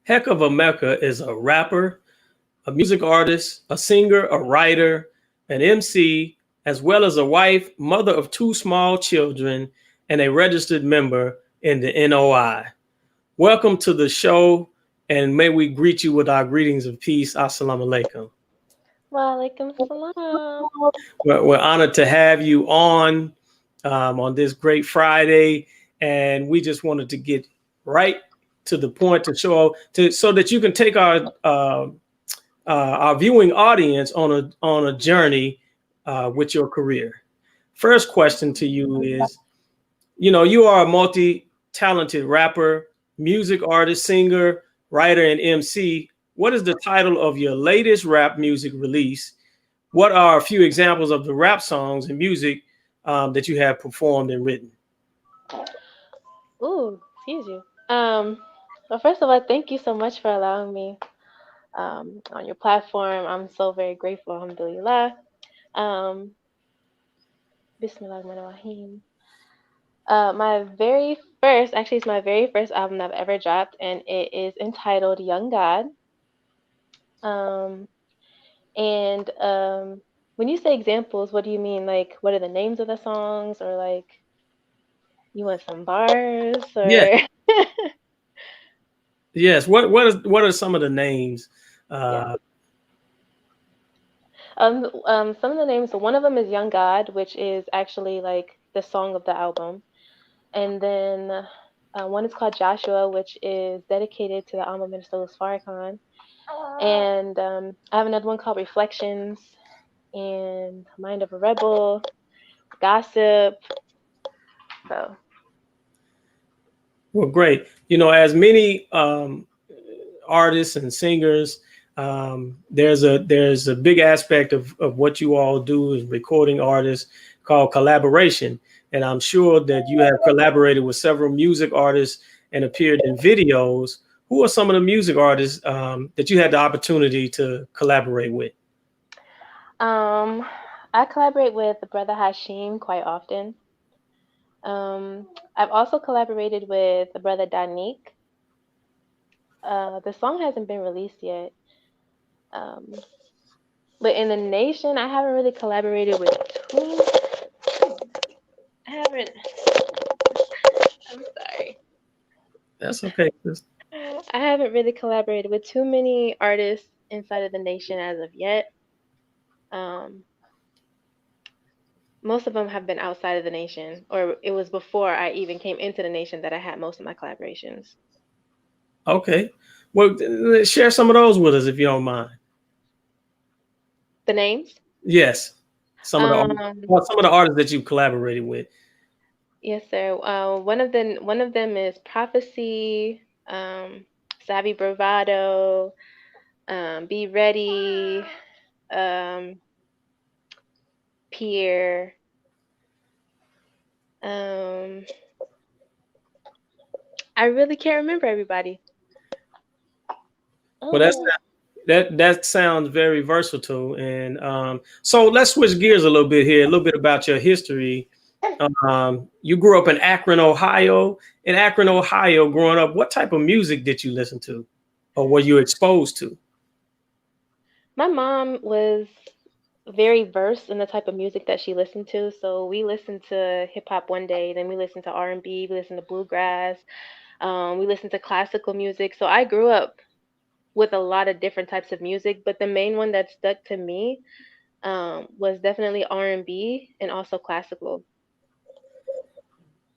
Hecava Mecca is a rapper, a music artist, a singer, a writer, an MC, as well as a wife, mother of two small children, and a registered member in the NOI. Welcome to the show, and may we greet you with our greetings of peace. Assalamu alaikum. Walaikum salam. We're honored to have you on this great Friday, and we just wanted to get right to the point to show so that you can take our viewing audience on a journey with your career. First question to you is, you are a multi-talented rapper, music artist, singer, writer, and MC. What is the title of your latest rap music release? What are a few examples of the rap songs and music that you have performed and written? Ooh, excuse you. Well, first of all, thank you so much for allowing me on your platform. I'm so very grateful. Alhamdulillah. Um, Bismillahirrahmanirrahim. It's my very first album I've ever dropped, and it is entitled Young God. Um, and when you say examples, what do you mean? Like, what are the names of the songs, or like, you want some bars, Yeah. or Yes. What are some of the names? yeah. Some of the names. So one of them is Young God, which is actually like the song of the album, and then one is called Joshua, which is dedicated to the alma mater Louis Farrakhan, and I have another one called Reflections, and Mind of a Rebel, Gossip. So Well, great. As many artists and singers, there's a big aspect of what you all do as recording artists called collaboration. And I'm sure that you have collaborated with several music artists and appeared in videos. Who are some of the music artists that you had the opportunity to collaborate with? I collaborate with the brother Hashim quite often. I've also collaborated with the brother Danik. The song hasn't been released yet. Um, but in the nation, I haven't really collaborated with too. I haven't. I'm sorry. That's okay. I haven't really collaborated with too many artists inside of the nation as of yet. Most of them have been outside of the nation, or it was before I even came into the nation that I had most of my collaborations. Okay. Well, share some of those with us if you don't mind. The names? Yes. Some of Um, the artists that you've collaborated with. yes, sir. One of them is Prophecy, Savvy Bravado, Be Ready, um, Pierre. Um, I really can't remember everybody. Well, that sounds very versatile. And so let's switch gears a little bit here, a little bit about your history. You grew up in Akron, Ohio. In Akron, Ohio, growing up, what type of music did you listen to, or were you exposed to? My mom was very versed in the type of music that she listened to. So we listened to hip hop one day, then we listened to R&B, we listened to bluegrass, we listened to classical music. So I grew up with a lot of different types of music, but the main one that stuck to me was definitely R&B and also classical.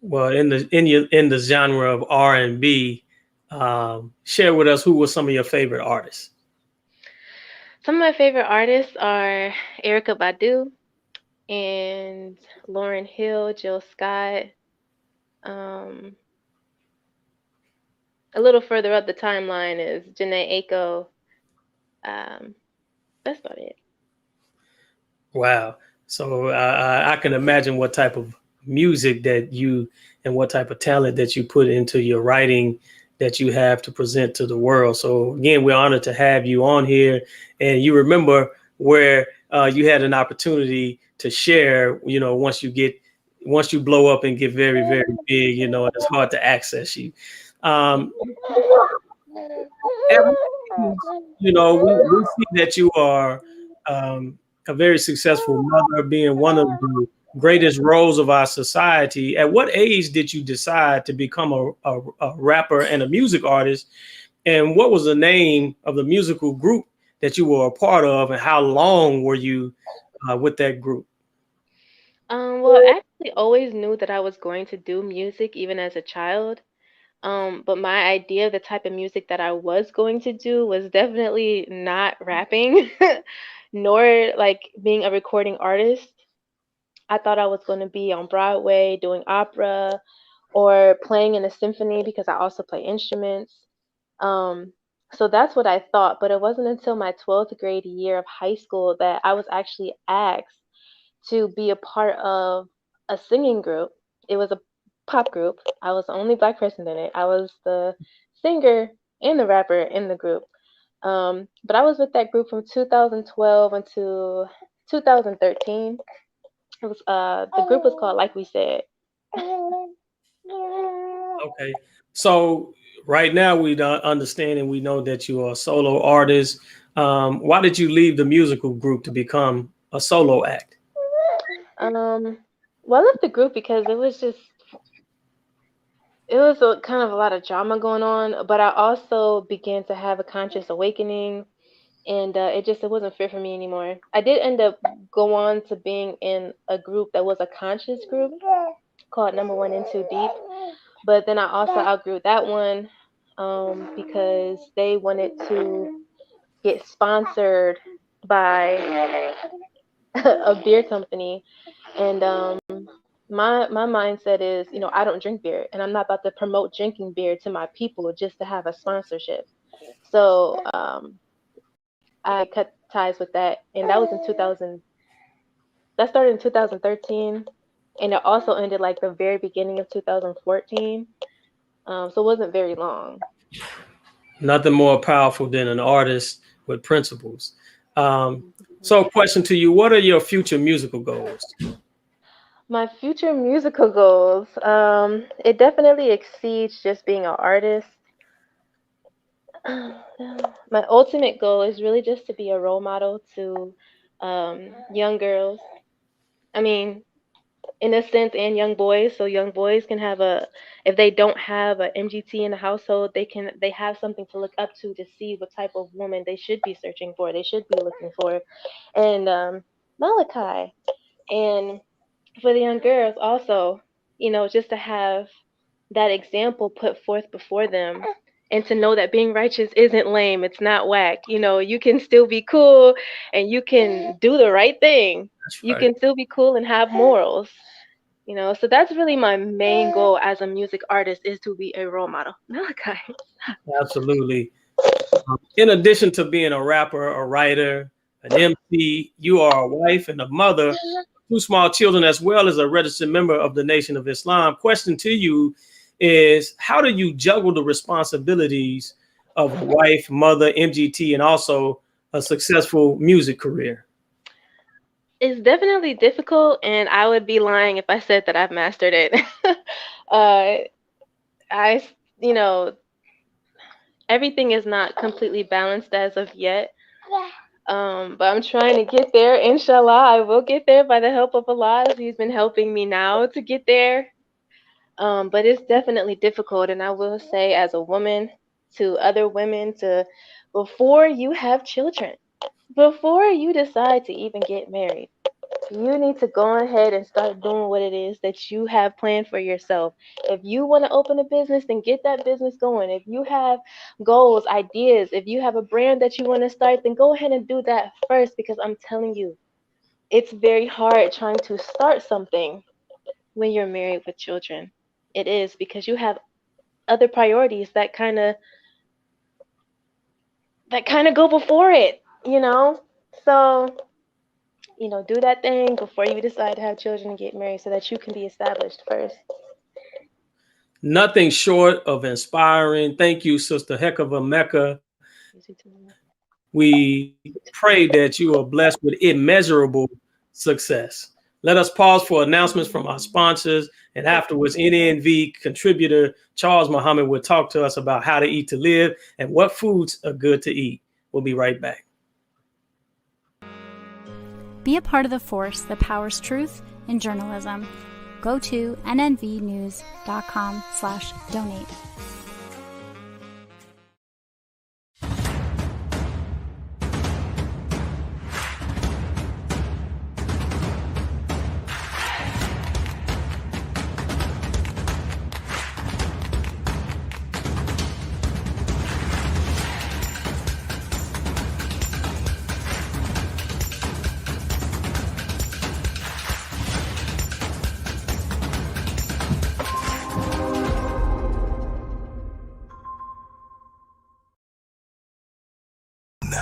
Well, in the genre of R&B, share with us who were some of your favorite artists. Some of my favorite artists are Erica Badu and Lauryn Hill, Jill Scott. Um, a little further up the timeline is Janae Aiko. Um, that's about it. Wow. So I can imagine what type of music that you and what type of talent that you put into your writing that you have to present to the world. So again, we're honored to have you on here. And you remember where you had an opportunity to share, once you blow up and get very, very big, it's hard to access you. at what age, we see that you are a very successful mother, being one of the greatest roles of our society. At what age did you decide to become a rapper and a music artist? And what was the name of the musical group that you were a part of, and how long were you with that group? Well, I actually always knew that I was going to do music even as a child. But my idea of the type of music that I was going to do was definitely not rapping, nor like being a recording artist. I thought I was going to be on Broadway doing opera or playing in a symphony because I also play instruments. Um, so that's what I thought, but it wasn't until my 12th grade year of high school that I was actually asked to be a part of a singing group. It was a pop group. I was the only black person in it. I was the singer and the rapper in the group. But I was with that group from 2012 until 2013. It was the group was called Like We Said. Okay. So right now we don't understand and we know that you are a solo artist. Why did you leave the musical group to become a solo act? Well, I left the group because it was a kind of a lot of drama going on, but I also began to have a conscious awakening, and it wasn't fair for me anymore. I did end up go on to being in a group that was a conscious group called Number One and Two Deep, but then I also outgrew that one because they wanted to get sponsored by a beer company, and my mindset is, I don't drink beer, and I'm not about to promote drinking beer to my people just to have a sponsorship. So I cut ties with that, and that was in 2000. That started in 2013, and it also ended like the very beginning of 2014. So it wasn't very long. Nothing more powerful than an artist with principles. So, question to you: what are your future musical goals? My future musical goals, it definitely exceeds just being an artist. My ultimate goal is really just to be a role model to young girls. I mean, in a sense, and young boys. So young boys can have if they don't have a MGT in the household, they have something to look up to see what type of woman they should be searching for. They should be looking for, and Malachi. And for the young girls also, just to have that example put forth before them, and to know that being righteous isn't lame, it's not whack. You can still be cool, and you can do the right thing. That's You right. can still be cool and have morals. So that's really my main goal as a music artist, is to be a role model. Malachi. Absolutely. In addition to being a rapper, a writer, an MC, you are a wife and a mother of two small children, as well as a registered member of the Nation of Islam. Question to you is: how do you juggle the responsibilities of a wife, mother, MGT, and also a successful music career? It's definitely difficult, and I would be lying if I said that I've mastered it. uh, I, you know, everything is not completely balanced as of yet. But I'm trying to get there. Inshallah, I will get there by the help of Allah. He's been helping me now to get there. But it's definitely difficult, and I will say, as a woman, to other women, before you have children, before you decide to even get married, you need to go ahead and start doing what it is that you have planned for yourself. If you want to open a business, then get that business going. If you have goals, ideas, if you have a brand that you want to start, then go ahead and do that first, because I'm telling you, it's very hard trying to start something when you're married with children. It is, because you have other priorities that kind of go before it. So, do that thing before you decide to have children and get married, so that you can be established first. Nothing short of inspiring. Thank you, Sister Hecava Mecca. We pray that you are blessed with immeasurable success. Let us pause for announcements from our sponsors, and afterwards, NNV contributor Charles Muhammad will talk to us about how to eat to live and what foods are good to eat. We'll be right back. Be a part of the force that powers truth in journalism. Go to nnvnews.com/donate.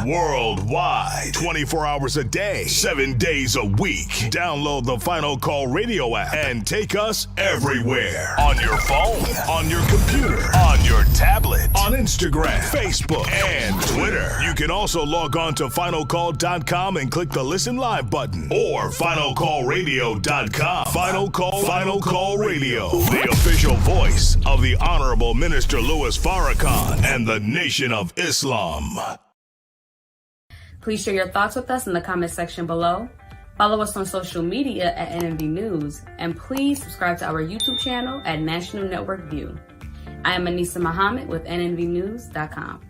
Worldwide, 24 hours a day, 7 days a week. Download the Final Call Radio app and take us everywhere. On your phone, on your computer, on your tablet, on Instagram, Facebook, and Twitter. You can also log on to finalcall.com and click the Listen Live button or finalcallradio.com. Final Call Radio, the official voice of the Honorable Minister Louis Farrakhan and the Nation of Islam. Please share your thoughts with us in the comment section below. Follow us on social media at NNV News, and please subscribe to our YouTube channel at National Network View. I am Anissa Muhammad with nnvnews.com.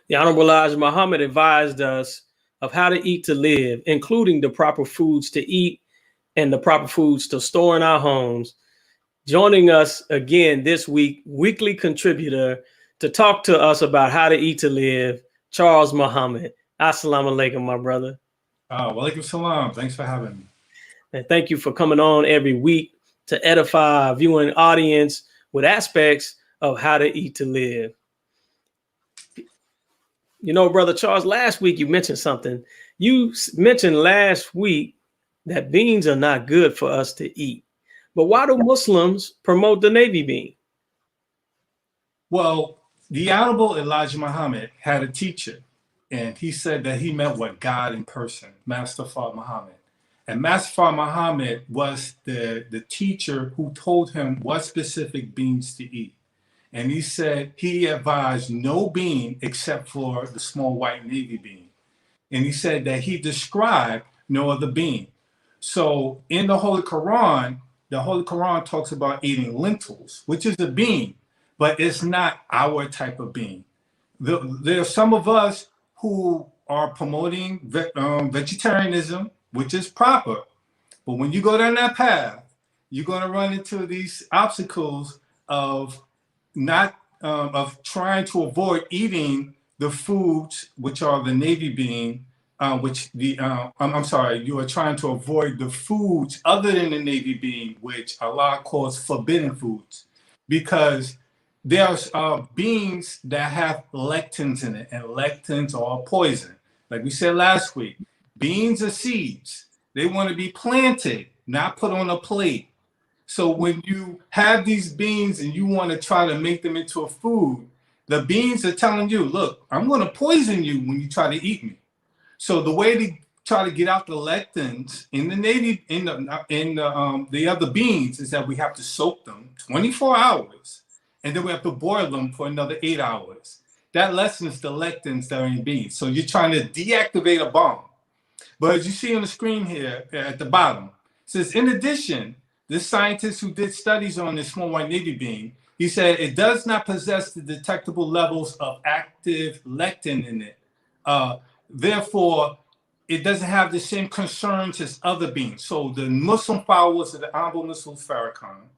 The Honorable Elijah Muhammad advised us of how to eat to live, including the proper foods to eat and the proper foods to store in our homes. Joining us again this week, weekly contributor to talk to us about how to eat to live, Charles Muhammad. Assalamu alaikum, my brother. Walaikum salam. Thanks for having me. And thank you for coming on every week to edify our viewing audience with aspects of how to eat to live. You know, Brother Charles, last week you mentioned something. You mentioned last week that beans are not good for us to eat. But why do Muslims promote the navy bean? Well, the Honorable Elijah Muhammad had a teacher, and he said that he met with God in person, Master Fard Muhammad. And Master Fard Muhammad was the teacher who told him what specific beans to eat. And he said he advised no bean except for the small white navy bean. And he said that he described no other bean. So in the Holy Quran talks about eating lentils, which is a bean, but it's not our type of bean. There are some of us who are promoting vegetarianism, which is proper. But when you go down that path, you're going to run into these obstacles of trying to avoid eating the foods which are the navy bean, you are trying to avoid the foods other than the navy bean, which Allah calls forbidden foods, because there's beans that have lectins in it, and lectins are poison. Like we said last week, beans are seeds. They want to be planted, not put on a plate. So when you have these beans and you want to try to make them into a food, the beans are telling you, look, I'm going to poison you when you try to eat me. So the way to try to get out the lectins in the other beans is that we have to soak them 24 hours, and then we have to boil them for another 8 hours. That lessens the lectins that are in beans. So you're trying to deactivate a bomb. But as you see on the screen here at the bottom, it says, in addition, this scientist who did studies on this small white navy bean, he said it does not possess the detectable levels of active lectin in it. Therefore, it doesn't have the same concerns as other beans. So the Muslim followers of the Honorable Muslim Farrakhan,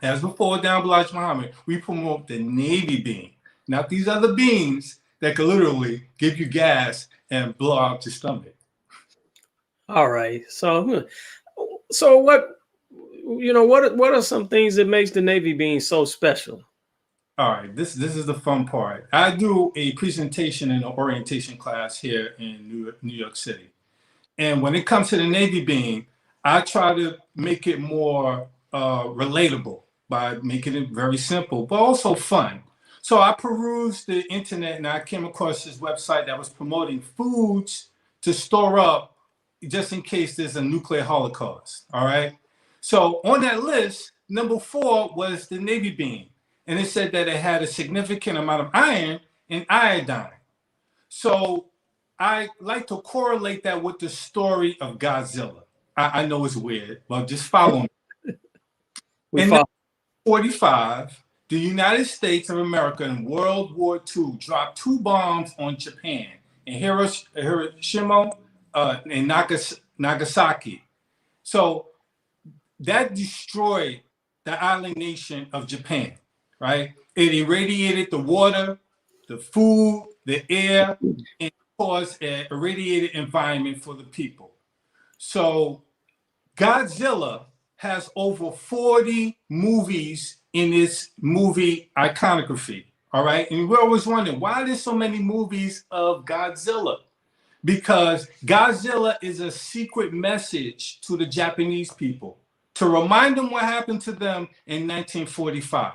as before down Elijah Muhammad, we promote the navy bean, not these other beans that can literally give you gas and blow out your stomach. All right. So what are some things that makes the Navy being so special? All right, this is the fun part. I do a presentation in an orientation class here in New York City. And when it comes to the Navy beam, I try to make it more relatable by making it very simple, but also fun. So I perused the internet and I came across this website that was promoting foods to store up just in case there's a nuclear holocaust. All right. So on that list, number 4 was the Navy bean. And it said that it had a significant amount of iron and iodine. So I like to correlate that with the story of Godzilla. I know it's weird, but just follow me. In 1945, the United States of America in World War II dropped 2 bombs on Japan in Hiroshima and Nagasaki. So that destroyed the island nation of Japan, right? It irradiated the water, the food, the air, and caused an irradiated environment for the people. So Godzilla has over 40 movies in its movie iconography, all right? And we're always wondering, why there's so many movies of Godzilla? Because Godzilla is a secret message to the Japanese people to remind them what happened to them in 1945,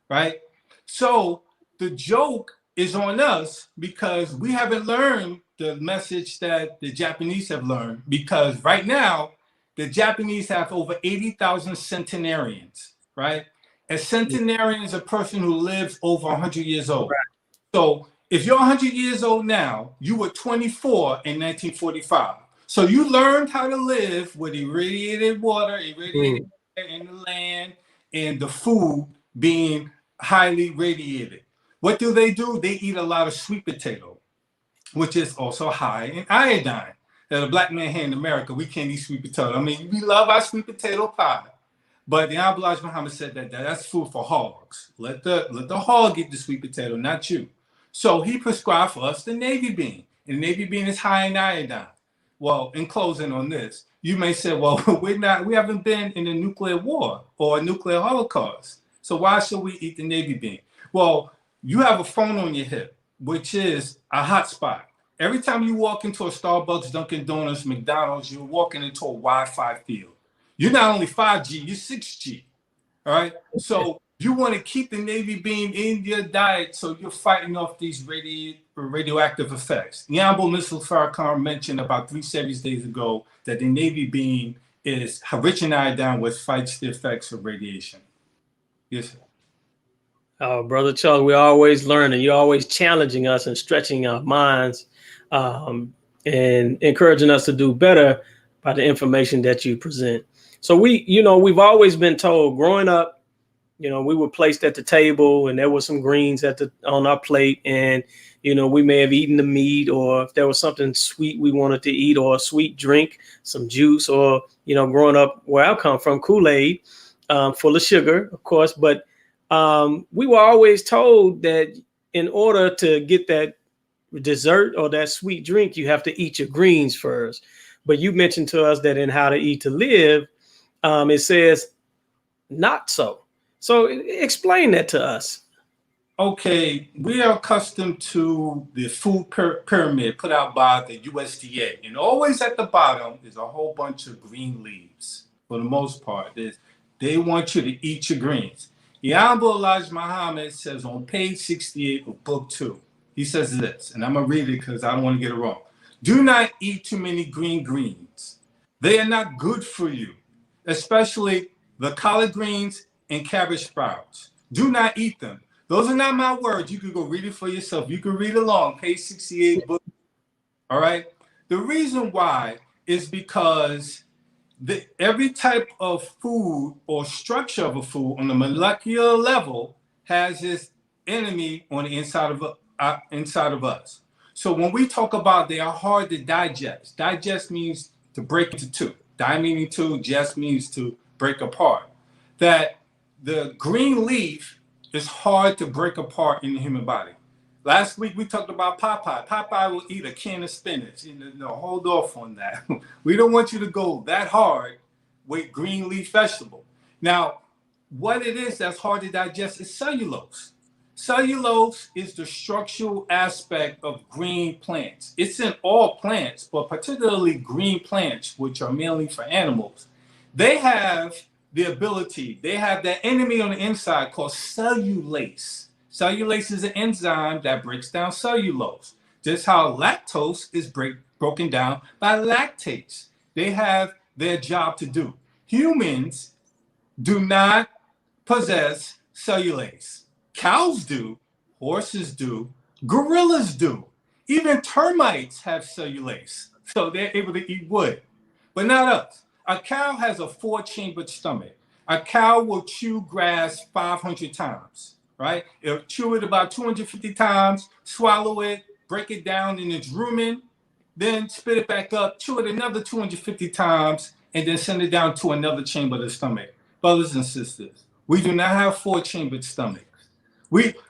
right? So the joke is on us because we haven't learned the message that the Japanese have learned, because right now, the Japanese have over 80,000 centenarians, right? A centenarian is a person who lives over 100 years old. Right. So if you're 100 years old now, you were 24 in 1945. So you learned how to live with irradiated water, irradiated air in the land, and the food being highly radiated. What do? They eat a lot of sweet potato, which is also high in iodine. That a black man here in America, we can't eat sweet potato. I mean, we love our sweet potato pie. But the Honorable Elijah Muhammad said that that's food for hogs. Let the hog get the sweet potato, not you. So he prescribed for us the Navy bean. And the Navy bean is high in iodine. Well, in closing on this, you may say, well, we haven't been in a nuclear war or a nuclear holocaust. So why should we eat the Navy bean? Well, you have a phone on your hip, which is a hotspot. Every time you walk into a Starbucks, Dunkin' Donuts, McDonald's, you're walking into a Wi-Fi field. You're not only 5G, you're 6G. All right. So you want to keep the Navy bean in your diet so you're fighting off these radioactive effects. The Honorable Mr. Farrakhan mentioned about 3 series days ago that the Navy bean is rich in iodine, which fights the effects of radiation. Yes, sir. Oh, Brother Chuck, we're always learning. You're always challenging us and stretching our minds and encouraging us to do better by the information that you present. So we've always been told growing up, we were placed at the table and there were some greens on our plate, and we may have eaten the meat, or if there was something sweet we wanted to eat, or a sweet drink, some juice, or growing up where I come from, Kool-Aid, full of sugar, of course. But we were always told that in order to get that dessert or that sweet drink, you have to eat your greens first. But you mentioned to us that in How to Eat to Live, it says not so. So explain that to us. Okay, we are accustomed to the food pyramid put out by the USDA. And always at the bottom is a whole bunch of green leaves. For the most part, they want you to eat your greens. The Honorable Elijah Muhammad says on page 68 of book 2, he says this, and I'm going to read it because I don't want to get it wrong. Do not eat too many green greens. They are not good for you, especially the collard greens and cabbage sprouts. Do not eat them. Those are not my words. You can go read it for yourself. You can read along, page 68, book. All right? The reason why is because every type of food or structure of a food on the molecular level has its enemy on the inside of us. So when we talk about they are hard to digest means to break into two. Die meaning two, just means to break apart. That the green leaf is hard to break apart in the human body. Last week we talked about Popeye. Popeye will eat a can of spinach. No, hold off on that. We don't want you to go that hard with green leaf vegetable. Now, what it is that's hard to digest is cellulose. Cellulose is the structural aspect of green plants. It's in all plants, but particularly green plants, which are mainly for animals. They have the ability, they have that enemy on the inside called cellulase. Cellulase is an enzyme that breaks down cellulose. Just how lactose is broken down by lactase. They have their job to do. Humans do not possess cellulase. Cows do, horses do, gorillas do. Even termites have cellulase, so they're able to eat wood, but not us. A cow has a 4-chambered stomach. A cow will chew grass 500 times, right? It'll chew it about 250 times, swallow it, break it down in its rumen, then spit it back up, chew it another 250 times, and then send it down to another chamber of the stomach. Brothers and sisters, we do not have 4-chambered stomachs.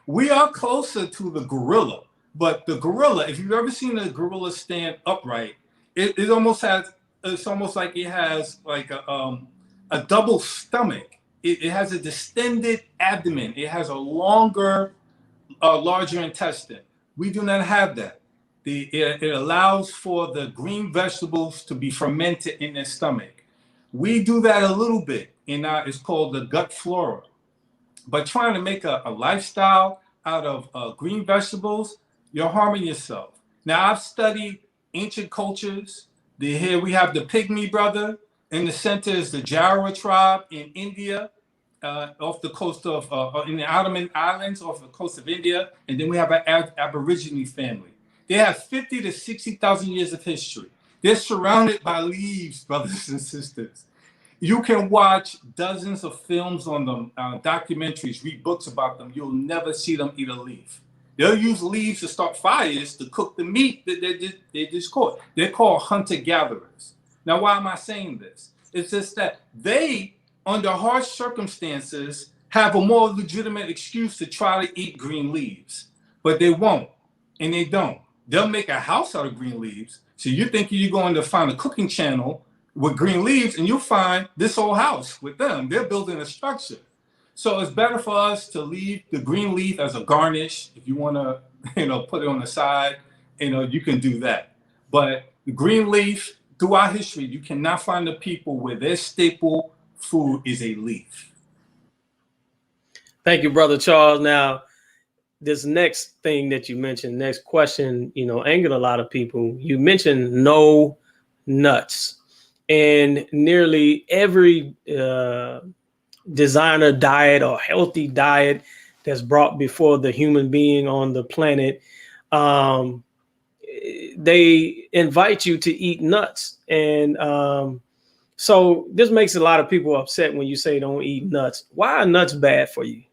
We are closer to the gorilla, but the gorilla, if you've ever seen a gorilla stand upright, it almost has, it's almost like it has like a double stomach. It has a distended abdomen. It has a longer, larger intestine. We do not have that. It allows for the green vegetables to be fermented in their stomach. We do that a little bit in it's called the gut flora. But trying to make a lifestyle out of green vegetables, you're harming yourself. Now, I've studied ancient cultures. Here we have the Pygmy brother. In the center is the Jara tribe in India, off the coast of, in the Andaman Islands, off the coast of India. And then we have an Aborigine family. They have 50 to 60,000 years of history. They're surrounded by leaves, brothers and sisters. You can watch dozens of films on them, documentaries, read books about them. You'll never see them eat a leaf. They'll use leaves to start fires to cook the meat that they just caught. They're called hunter-gatherers. Now, why am I saying this? It's just that they, under harsh circumstances, have a more legitimate excuse to try to eat green leaves. But they won't, and they don't. They'll make a house out of green leaves. So you think you're going to find a cooking channel with green leaves, and you'll find this whole house with them. They're building a structure. So it's better for us to leave the green leaf as a garnish. If you want to, put it on the side, you can do that. But the green leaf, throughout history, you cannot find the people where their staple food is a leaf. Thank you, Brother Charles. Now, this next thing that you mentioned, next question, angered a lot of people. You mentioned no nuts. And nearly every designer diet or healthy diet that's brought before the human being on the planet, they invite you to eat nuts. And so this makes a lot of people upset when you say don't eat nuts. Why are nuts bad for you?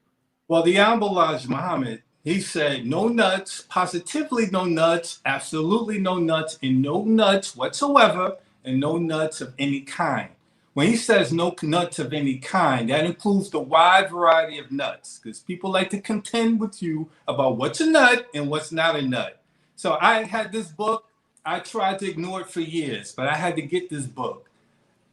Well, the Elijah Muhammad, he said no nuts, positively no nuts, absolutely no nuts, and no nuts whatsoever, and no nuts of any kind. When he says no nuts of any kind, that includes the wide variety of nuts, because people like to contend with you about what's a nut and what's not a nut. So I had this book. I tried to ignore it for years, but I had to get this book.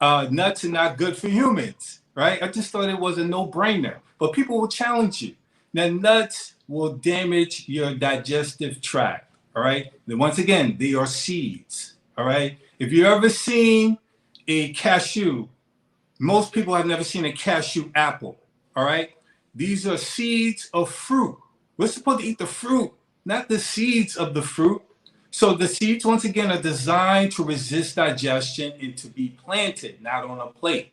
Nuts are not good for humans, right? I just thought it was a no-brainer, but people will challenge you. Now, nuts will damage your digestive tract, all right? Then once again, they are seeds, all right? If you've ever seen a cashew, most people have never seen a cashew apple, all right? These are seeds of fruit. We're supposed to eat the fruit, not the seeds of the fruit. So the seeds, once again, are designed to resist digestion and to be planted, not on a plate.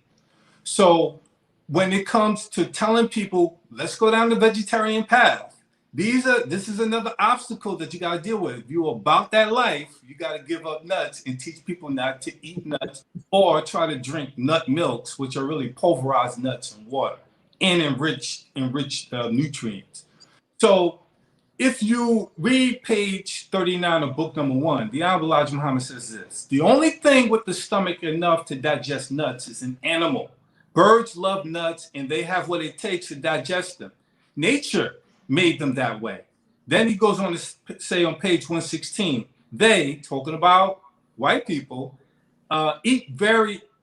So when it comes to telling people, let's go down the vegetarian path, this is another obstacle that you got to deal with. If you're about that life, you got to give up nuts and teach people not to eat nuts or try to drink nut milks, which are really pulverized nuts and water and enriched nutrients. So if you read page 39 of book number 1, the Elijah Muhammad says this: the only thing with the stomach enough to digest nuts is an animal. Birds love nuts and they have what it takes to digest them. Nature made them that way. Then he goes on to say on page 116, they, talking about white people, eat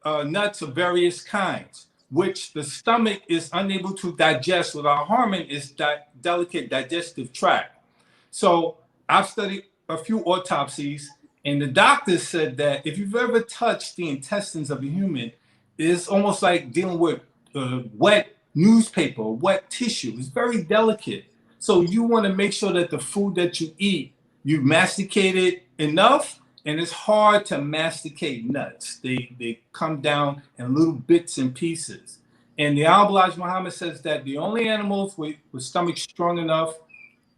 nuts of various kinds, which the stomach is unable to digest without harming its delicate digestive tract. So I've studied a few autopsies, and the doctors said that if you've ever touched the intestines of a human, it's almost like dealing with wet newspaper, wet tissue. It's very delicate. So you want to make sure that the food that you eat, you masticate it enough, and it's hard to masticate nuts. They come down in little bits and pieces. And the Al-Balaj Muhammad says that the only animals with stomachs strong enough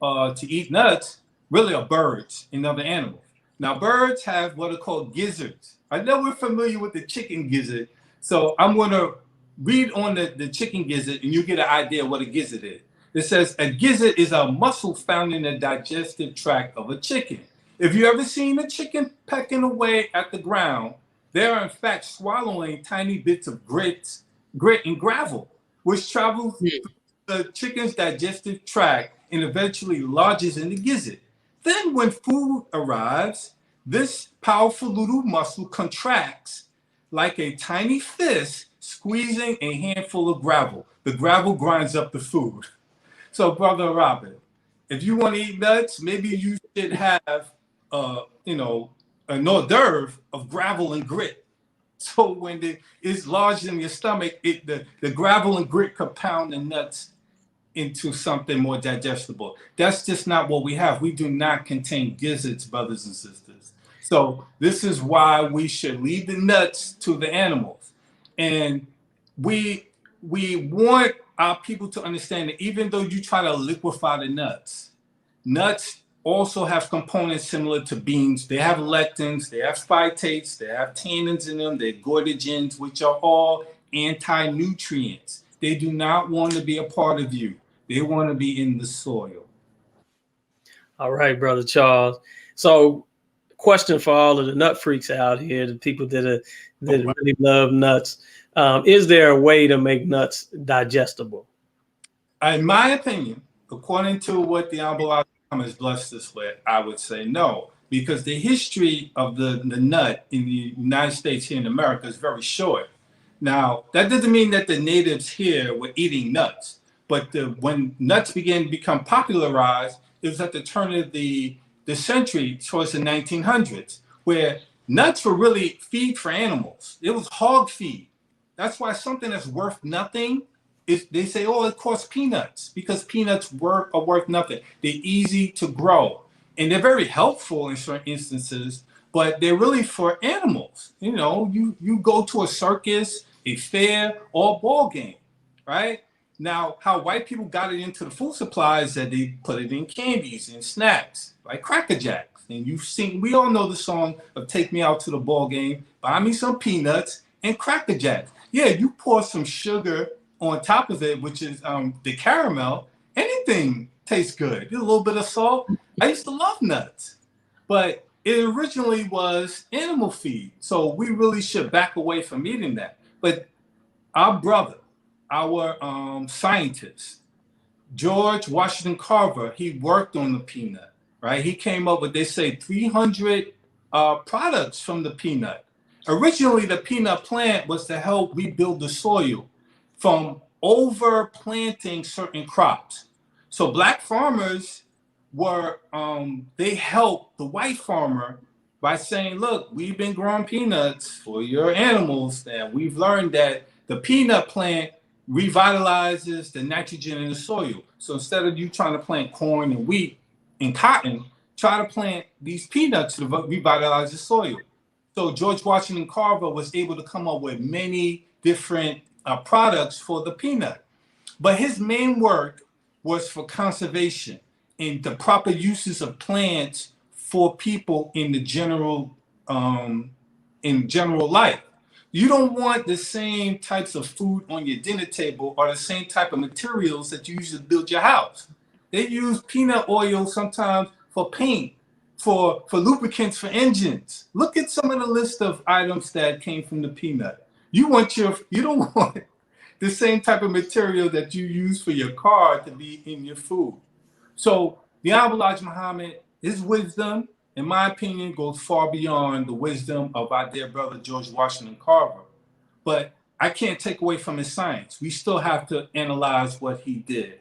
to eat nuts really are birds and other animals. Now, birds have what are called gizzards. I know we're familiar with the chicken gizzard, so I'm going to read on the chicken gizzard, and you get an idea of what a gizzard is. It says a gizzard is a muscle found in the digestive tract of a chicken. If you ever seen a chicken pecking away at the ground, they are in fact swallowing tiny bits of grit and gravel, which travels through the chicken's digestive tract and eventually lodges in the gizzard. Then when food arrives, this powerful little muscle contracts like a tiny fist squeezing a handful of gravel. The gravel grinds up the food. So, Brother Robert, if you want to eat nuts, maybe you should have, an hors d'oeuvre of gravel and grit. So when it's lodged in your stomach, the gravel and grit compound the nuts into something more digestible. That's just not what we have. We do not contain gizzards, brothers and sisters. So this is why we should leave the nuts to the animals. And we want our people to understand that even though you try to liquefy the nuts also have components similar to beans. They have lectins, they have phytates, they have tannins in them, they're goitrogens, which are all anti-nutrients. They do not want to be a part of you. They want to be in the soil. All right, Brother Charles. So, question for all of the nut freaks out here, the people that really love nuts. Is there a way to make nuts digestible? In my opinion, according to what the Al-Balaj has blessed us with, I would say no, because the history of the nut in the United States here in America is very short. Now, that doesn't mean that the natives here were eating nuts, but when nuts began to become popularized, it was at the turn of the century, towards the 1900s, where nuts were really feed for animals. It was hog feed. That's why something that's worth nothing, they say, oh, it costs peanuts, because peanuts are worth nothing. They're easy to grow, and they're very helpful in certain instances, but they're really for animals. You know, you go to a circus, a fair, or a ball game, right? Now, how white people got it into the food supply is that they put it in candies and snacks, like Cracker Jacks. And we all know the song of Take Me Out to the Ball Game, buy me some peanuts and Cracker Jacks. Yeah, you pour some sugar on top of it, which is the caramel, anything tastes good. A little bit of salt. I used to love nuts, but it originally was animal feed. So we really should back away from eating that. But our brother, our scientist, George Washington Carver, he worked on the peanut, right? He came up with, they say, 300 products from the peanut. Originally, the peanut plant was to help rebuild the soil from overplanting certain crops. So black farmers were, they helped the white farmer by saying, look, we've been growing peanuts for your animals, and we've learned that the peanut plant revitalizes the nitrogen in the soil. So instead of you trying to plant corn and wheat and cotton, try to plant these peanuts to revitalize the soil. So George Washington Carver was able to come up with many different products for the peanut. But his main work was for conservation and the proper uses of plants for people in the general life. You don't want the same types of food on your dinner table or the same type of materials that you use to build your house. They use peanut oil sometimes for paint, for lubricants for engines. Look at some of the list of items that came from the peanut. You don't want the same type of material that you use for your car to be in your food. So The Honorable Elijah Muhammad, his wisdom, in my opinion, goes far beyond the wisdom of our dear brother George Washington Carver. But I can't take away from his science. We still have to analyze what he did.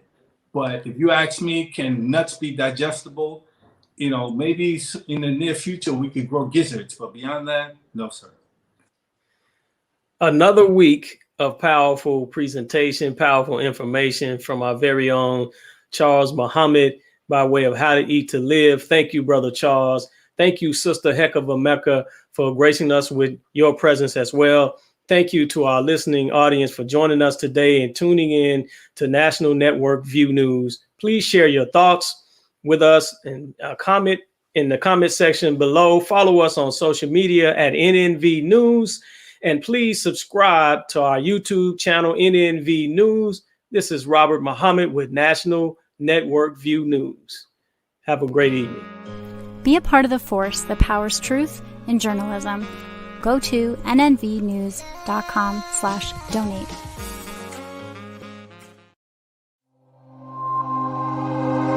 But if you ask me, can nuts be digestible? Maybe in the near future we could grow gizzards, but beyond that, no, sir. Another week of powerful presentation, powerful information from our very own Charles Muhammad by way of How to Eat to Live. Thank you, Brother Charles. Thank you, Sister Hecava Mecca, for gracing us with your presence as well. Thank you to our listening audience for joining us today and tuning in to National Network View News. Please share your thoughts with us and comment in the comment section below. Follow us on social media at NNV News. And please subscribe to our YouTube channel, NNV News. This is Robert Muhammad with National Network View News. Have a great evening. Be a part of the force that powers truth in journalism. Go to nnvnews.com/donate.